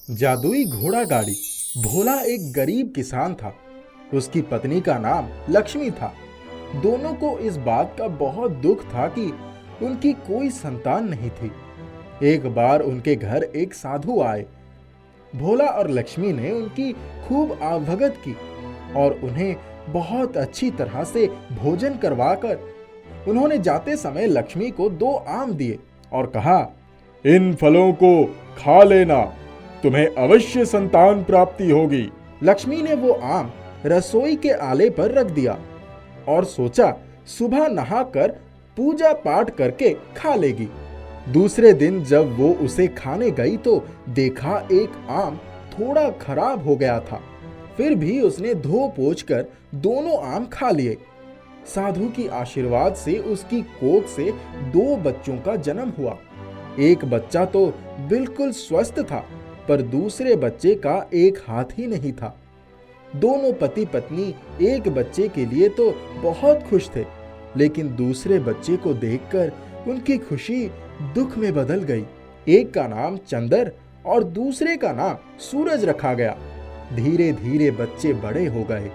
जादुई घोड़ा गाड़ी। भोला एक गरीब किसान था। उसकी पत्नी का नाम लक्ष्मी था। दोनों को इस बात का बहुत दुख था कि उनकी कोई संतान नहीं थी। एक बार उनके घर एक साधु आए। भोला और लक्ष्मी ने उनकी खूब आवभगत की और उन्हें बहुत अच्छी तरह से भोजन करवाकर उन्होंने जाते समय लक्ष्मी को 2 आम दिए और कहा, इन फलों को खा लेना, तुम्हें अवश्य संतान प्राप्ति होगी। लक्ष्मी ने वो आम रसोई के आले पर रख दिया और सोचा सुबह नहाकर पूजा पाठ करके खा लेगी। दूसरे दिन जब वो उसे खाने गई तो देखा एक आम थोड़ा खराब हो गया था। फिर भी उसने धो पोंछ कर दोनों आम खा लिए। साधु की आशीर्वाद से उसकी कोख से 2 बच्चों का जन्म हुआ। एक बच्चा तो बिल्कुल स्वस्थ था, पर दूसरे बच्चे का एक हाथ ही नहीं था। दोनों पति पत्नी एक बच्चे के लिए तो बहुत खुश थे, लेकिन दूसरे बच्चे को देखकर उनकी खुशी दुख में बदल गई। एक का नाम चंदर और दूसरे का नाम सूरज रखा गया। धीरे धीरे बच्चे बड़े हो गए।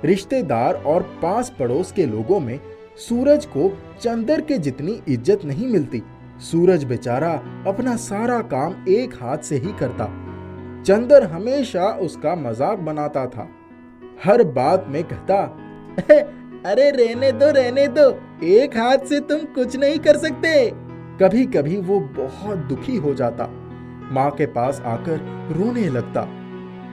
रिश्तेदार और पास पड़ोस के लोगों में सूरज को चंदर के जितनी इज्जत नहीं मिलती। सूरज बेचारा अपना सारा काम एक हाथ से ही करता। चंदर हमेशा उसका मजाक बनाता था। हर बात में कहता, अरे रहने दो, एक हाथ से तुम कुछ नहीं कर सकते। कभी कभी वो बहुत दुखी हो जाता। माँ के पास आकर रोने लगता।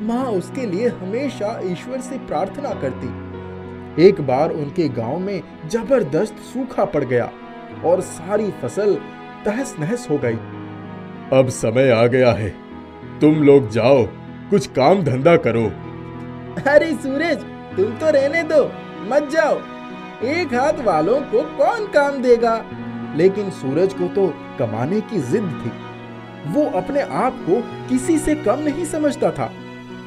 माँ उसके लिए हमेशा ईश्वर से प्रार्थना करती। एक बार उनके गांव में जबरदस्त सूखा पड़ गया और सारी फसल तहस नहस हो गई। अब समय आ गया है, तुम लोग जाओ, कुछ काम धंधा करो। अरे सूरज, तुम तो रहने दो, मत जाओ। एक हाथ वालों को कौन काम देगा? लेकिन सूरज को तो कमाने की जिद थी। वो अपने आप को किसी से कम नहीं समझता था।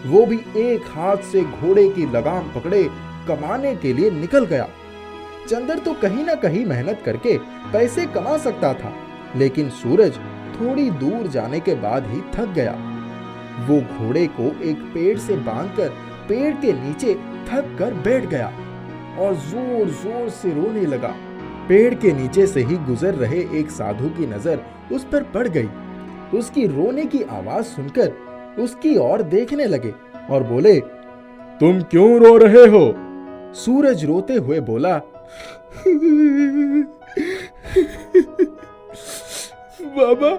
वो भी एक हाथ से घोड़े की लगाम पकड़े कमाने के लिए निकल गया। चंदर तो कहीं ना कहीं मेहनत करके पैसे कमा सकता था, लेकिन सूरज थोड़ी दूर जाने के बाद ही थक गया। वो घोड़े को एक पेड़ से बांधकर पेड़ के नीचे थक कर बैठ गया और जोर जोर से रोने लगा। पेड़ के नीचे से ही गुजर रहे एक साधु की नजर उस पर पड़ गई। उसकी रोने की आवाज सुनकर उसकी ओर देखने लगे और बोले, तुम क्यों रो रहे हो? सूरज रोते हुए बोला, बाबा,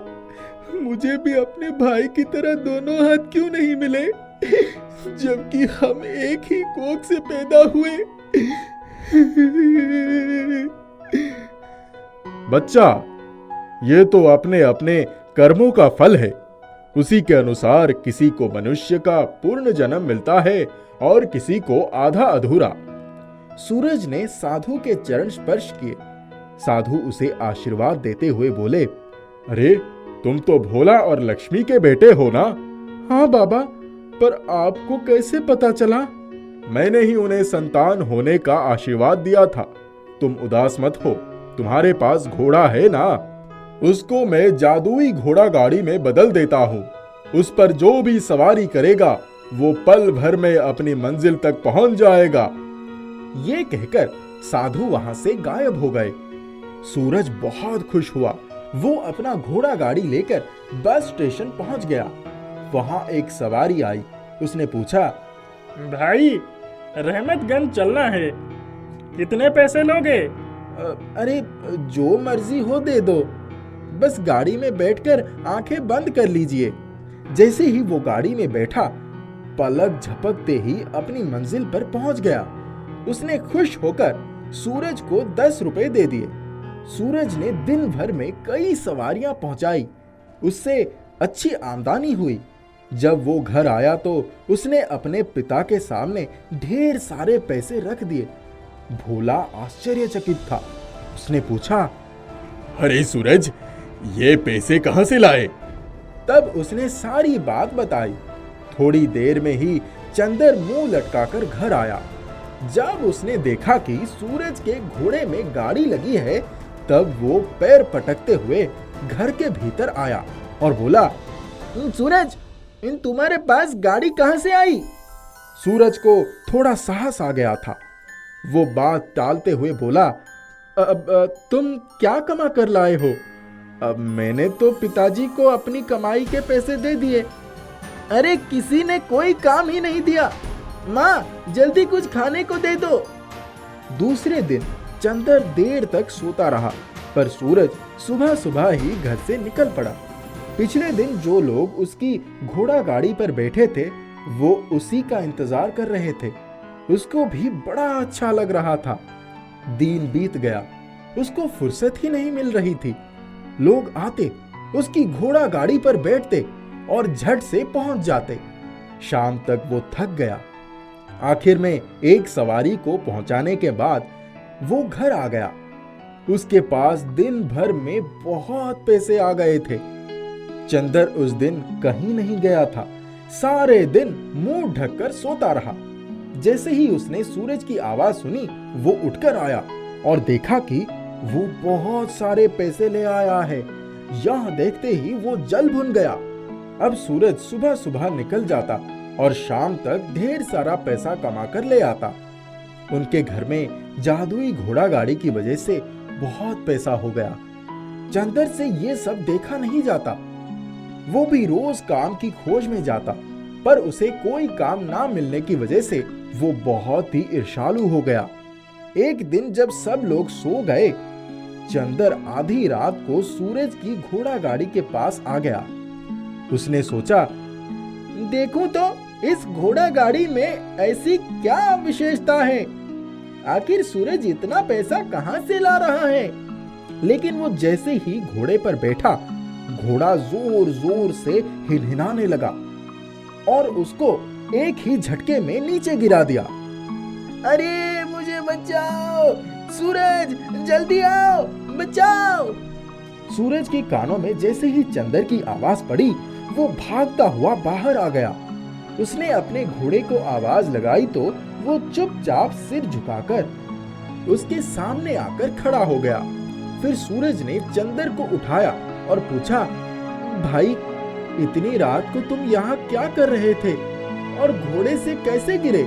मुझे भी अपने भाई की तरह दोनों हाथ क्यों नहीं मिले, जबकि हम एक ही कोख से पैदा हुए। बच्चा, ये तो अपने अपने कर्मों का फल है। उसी के अनुसार किसी को मनुष्य का पूर्ण जन्म मिलता है और किसी को आधा अधूरा। सूरज ने साधु के चरण स्पर्श किए। साधु उसे आशीर्वाद देते हुए बोले, अरे, तुम तो भोला और लक्ष्मी के बेटे हो ना? हाँ बाबा, पर आपको कैसे पता चला? मैंने ही उन्हें संतान होने का आशीर्वाद दिया था। तुम उदास मत हो, तुम्हारे पास घोड़ा है ना? उसको मैं जादुई घोड़ा गाड़ी में बदल देता हूँ। उस पर जो भी सवारी करेगा वो पल भर में अपनी मंजिल तक पहुंच जाएगा। ये कहकर साधु वहां से गायब हो गए। सूरज बहुत खुश हुआ। वो अपना घोड़ा गाड़ी लेकर बस स्टेशन पहुंच गया। वहां एक सवारी आई। उसने पूछा, भाई, रहमतगंज चलना है, कितने पैसे लोगे? अरे, जो मर्जी हो दे दो, बस गाड़ी में बैठकर आंखें बंद कर लीजिए। जैसे ही वो गाड़ी में बैठा, पलक झपकते ही अपनी मंजिल पर पहुंच गया। उसने खुश होकर सूरज को 10 रुपए दे दिए। सूरज ने दिन भर में कई सवारियां पहुंचाई। उससे अच्छी आमदनी हुई। जब वो घर आया तो उसने अपने पिता के सामने ढेर सारे पैसे रख दिए। भोला आश्चर्यचकित था। उसने पूछा, अरे सूरज, ये पैसे कहां से लाए? तब उसने सारी बात बताई। थोड़ी देर में ही चंदर मुंह लटकाकर घर आया। जब उसने देखा कि सूरज के घोड़े में गाड़ी लगी है, तब वो पैर पटकते हुए घर के भीतर आया और बोला, सूरज, इन तुम्हारे पास गाड़ी कहां से आई? सूरज को थोड़ा साहस आ गया था। वो बात टालते हुए बोला, अब तुम क्या कमा कर लाए हो? अब मैंने तो पिताजी को अपनी कमाई के पैसे दे दिए। अरे किसी ने कोई काम ही नहीं दिया। माँ जल्दी कुछ खाने को दे दो। दूसरे दिन चंदर देर तक सोता रहा, पर सूरज सुबह सुबह ही घर से निकल पड़ा। पिछले दिन जो लोग उसकी घोड़ा गाड़ी पर बैठे थे वो उसी का इंतजार कर रहे थे। उसको भी बड़ा अच्छा लग रहा था। दिन बीत गया, उसको फुर्सत ही नहीं मिल रही थी। लोग आते, उसकी घोड़ा गाड़ी पर बैठते और झट से पहुंच जाते। शाम तक वो थक गया। आखिर में एक सवारी को पहुंचाने के बाद वो घर आ गया। उसके पास दिन भर में बहुत पैसे आ गए थे। चंदर उस दिन कहीं नहीं गया था। सारे दिन मुंह ढककर सोता रहा। जैसे ही उसने सूरज की आवाज सुनी वो उठकर आया और देखा कि वो बहुत सारे पैसे ले आया है। यह देखते ही वो जल भुन गया। अब सूरज सुबह सुबह निकल जाता और शाम तक ढेर सारा पैसा कमा कर ले आता। उनके घर में जादुई घोड़ा गाड़ी की वजह से बहुत पैसा हो गया। चंदर से ये सब देखा नहीं जाता। वो भी रोज काम की खोज में जाता, पर उसे कोई काम ना मिलने की वजह से वो बहुत ही ईर्ष्यालु हो गया। एक दिन जब सब लोग सो गए, चंदर आधी रात को सूरज की घोड़ा गाड़ी के पास आ गया। उसने सोचा, देखूं तो इस घोड़ा गाड़ी में ऐसी क्या विशेषता है? आखिर सूरज इतना पैसा कहां से ला रहा है? लेकिन वो जैसे ही घोड़े पर बैठा, घोड़ा जोर जोर से हिलहिलाने लगा और उसको एक ही झटके में नीचे गिरा दिया। अरे मुझे बचाओ, सूरज जल्दी आओ, बचाओ। सूरज के कानों में जैसे ही चंदर की आवाज पड़ी, वो भागता हुआ बाहर आ गया। उसने अपने घोड़े को आवाज लगाई तो वो चुपचाप सिर झुकाकर उसके सामने आकर खड़ा हो गया। फिर सूरज ने चंदर को उठाया और पूछा, भाई इतनी रात को तुम यहाँ क्या कर रहे थे और घोड़े से कैसे गिरे?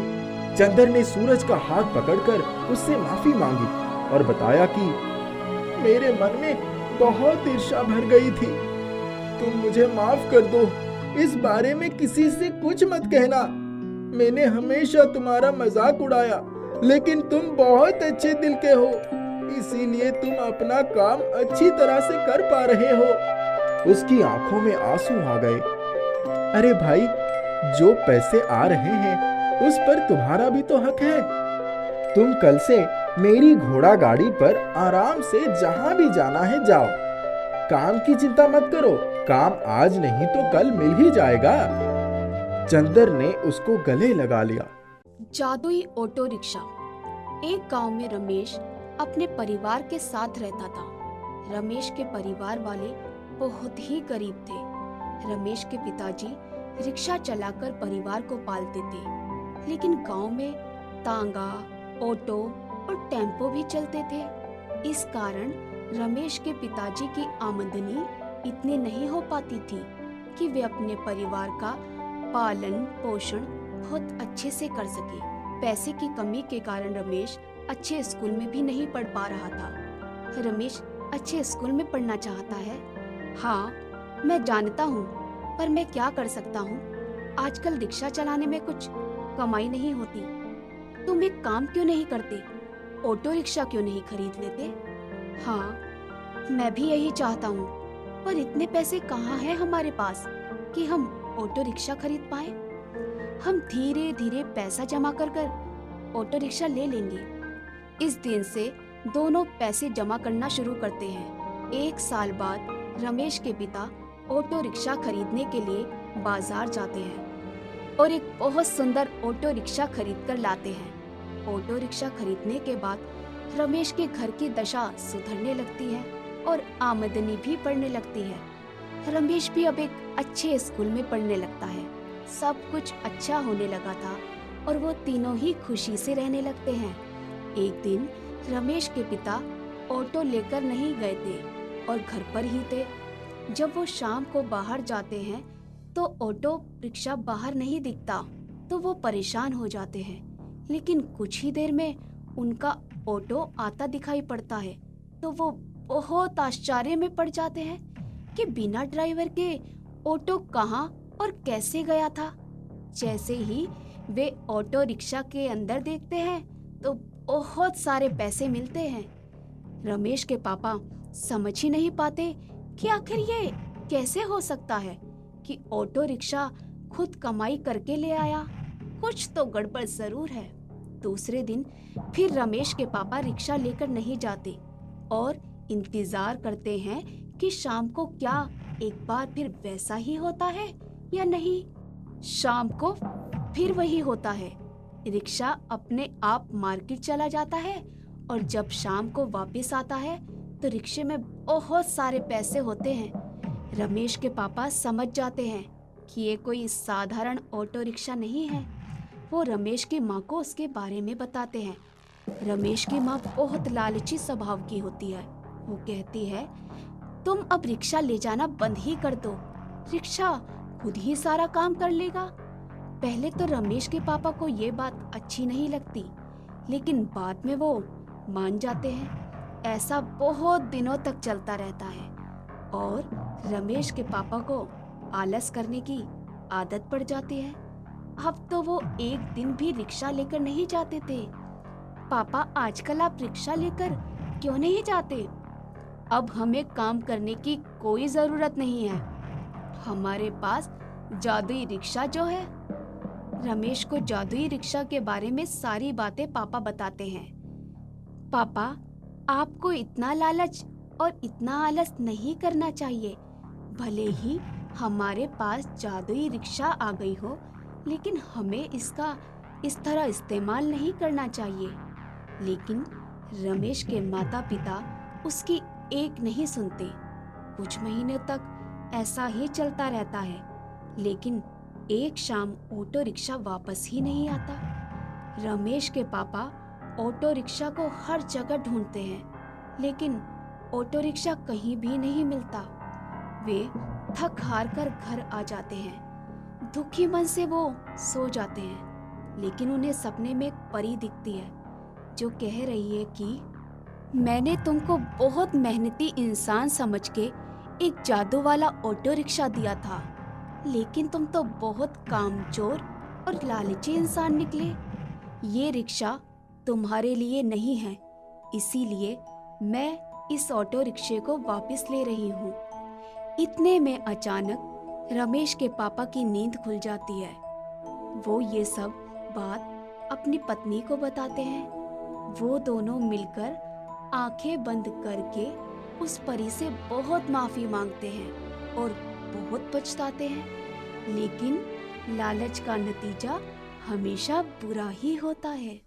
चंदर ने सूरज का हाथ पकड़कर उससे माफी मांगी और बताया कि मेरे मन में बहुत ईर्ष्या भर गई थी। तुम मुझे माफ कर दो। इस बारे में किसी से कुछ मत कहना। मैंने हमेशा तुम्हारा मजाक उड़ाया, लेकिन तुम बहुत अच्छे दिल के हो, इसीलिए तुम अपना काम अच्छी तरह से कर पा रहे हो। उसकी आंखों में आंसू आ गए। अरे भाई, जो पैसे आ रहे हैं उस पर तुम्हारा भी तो हक है। तुम कल से मेरी घोड़ा गाड़ी पर आराम से जहां भी जाना है जाओ। काम की चिंता मत करो, काम आज नहीं तो कल मिल ही जाएगा। चंदर ने उसको गले लगा लिया। जादुई ऑटो रिक्शा। एक गांव में रमेश अपने परिवार के साथ रहता था। रमेश के परिवार वाले बहुत ही गरीब थे। रमेश के पिताजी रिक्शा चलाकर परिवार को पालते थे, लेकिन गांव में तांगा, ऑटो और टेम्पो भी चलते थे। इस कारण रमेश के पिताजी की आमदनी इतनी नहीं हो पाती थी कि वे अपने परिवार का पालन पोषण बहुत अच्छे से कर सके। पैसे की कमी के कारण रमेश अच्छे स्कूल में भी नहीं पढ़ पा रहा था। रमेश अच्छे स्कूल में पढ़ना चाहता है। हाँ, मैं जानता हूँ, पर मैं क्या कर सकता हूँ? आजकल रिक्शा चलाने में कुछ कमाई नहीं होती। तुम एक काम क्यों नहीं करते? ऑटो रिक्शा क्यों नहीं खरीद लेते? हाँ, मैं भी यही चाहता हूँ, पर इतने पैसे कहाँ हैं हमारे पास कि हम ऑटो रिक्शा खरीद पाए। हम धीरे धीरे पैसा जमा कर ऑटो रिक्शा ले लेंगे। इस दिन से दोनों पैसे जमा करना शुरू करते हैं। 1 साल बाद रमेश के पिता ऑटो रिक्शा खरीदने के लिए बाजार जाते हैं और एक बहुत सुंदर ऑटो रिक्शा खरीद कर लाते हैं। ऑटो रिक्शा खरीदने के बाद रमेश के घर की दशा सुधरने लगती है और आमदनी भी बढ़ने लगती है। रमेश भी अब एक अच्छे स्कूल में पढ़ने लगता है। सब कुछ अच्छा होने लगा था और वो तीनों ही खुशी से रहने लगते हैं। एक दिन रमेश के पिता ऑटो लेकर नहीं गए थे और घर पर ही थे। जब वो शाम को बाहर जाते हैं तो ऑटो रिक्शा बाहर नहीं दिखता तो वो परेशान हो जाते हैं, लेकिन कुछ ही देर में उनका ऑटो आता दिखाई पड़ता है तो वो बहुत आश्चर्य में पड़ जाते हैं कि बिना ड्राइवर के ऑटो कहाँ और कैसे गया था। जैसे ही वे ऑटो रिक्शा के अंदर देखते हैं तो बहुत सारे पैसे मिलते हैं। रमेश के पापा समझ ही नहीं पाते कि आखिर ये कैसे हो सकता है कि ऑटो रिक्शा खुद कमाई करके ले आया। कुछ तो गड़बड़ जरूर है। दूसरे दिन फिर रमेश के पापा रिक्शा लेकर नहीं जाते और इंतजार करते हैं कि शाम को क्या एक बार फिर वैसा ही होता है या नहीं। शाम को फिर वही होता है। रिक्शा अपने आप मार्केट चला जाता है और जब शाम को वापस आता है तो रिक्शे में बहुत सारे पैसे होते हैं। रमेश के पापा समझ जाते हैं कि ये कोई साधारण ऑटो रिक्शा नहीं है। वो रमेश की माँ को उसके बारे में बताते हैं। रमेश की माँ बहुत लालची स्वभाव की होती है। वो कहती है, तुम अब रिक्शा ले जाना बंद ही कर दो, रिक्शा खुद ही सारा काम कर लेगा। पहले तो रमेश के पापा को ये बात अच्छी नहीं लगती, लेकिन बाद में वो मान जाते हैं। ऐसा बहुत दिनों तक चलता रहता है और रमेश के पापा को आलस करने की आदत पड़ जाती है। अब तो वो एक दिन भी रिक्शा लेकर नहीं जाते थे। पापा, आजकल आप रिक्शा लेकर क्यों नहीं जाते? अब हमें काम करने की कोई जरूरत नहीं है, हमारे पास जादुई रिक्शा जो है। रमेश को जादुई रिक्शा के बारे में सारी बातें पापा बताते हैं। पापा, आपको इतना लालच और इतना आलस नहीं करना चाहिए। भले ही हमारे पास जादुई रिक्शा आ गई हो, लेकिन हमें इसका इस तरह इस्तेमाल नहीं करना चाहिए। लेकिन रमेश के माता पिता उसकी एक नहीं सुनते। कुछ महीने तक ऐसा ही चलता रहता है, लेकिन एक शाम ऑटो रिक्शा वापस ही नहीं आता। रमेश के पापा ऑटो रिक्शा को हर जगह ढूंढते हैं, लेकिन ऑटो रिक्शा कहीं भी नहीं मिलता। वे थक हार कर घर आ जाते हैं। दुखी मन से वो सो जाते हैं, लेकिन उन्हें सपने में एक परी दिखती है जो कह रही है कि मैंने तुमको बहुत मेहनती इंसान समझ के एक जादू वाला ऑटो रिक्शा दिया था, लेकिन तुम तो बहुत कामचोर और लालची इंसान निकले। ये रिक्शा तुम्हारे लिए नहीं है, इसीलिए मैं इस ऑटो रिक्शे को वापस ले रही हूँ। इतने में अचानक रमेश के पापा की नींद खुल जाती है। वो ये सब बात अपनी पत्नी को बताते हैं। वो दोनों मिलकर आंखें बंद करके उस परी से बहुत माफी मांगते हैं और बहुत पछताते हैं, लेकिन लालच का नतीजा हमेशा बुरा ही होता है।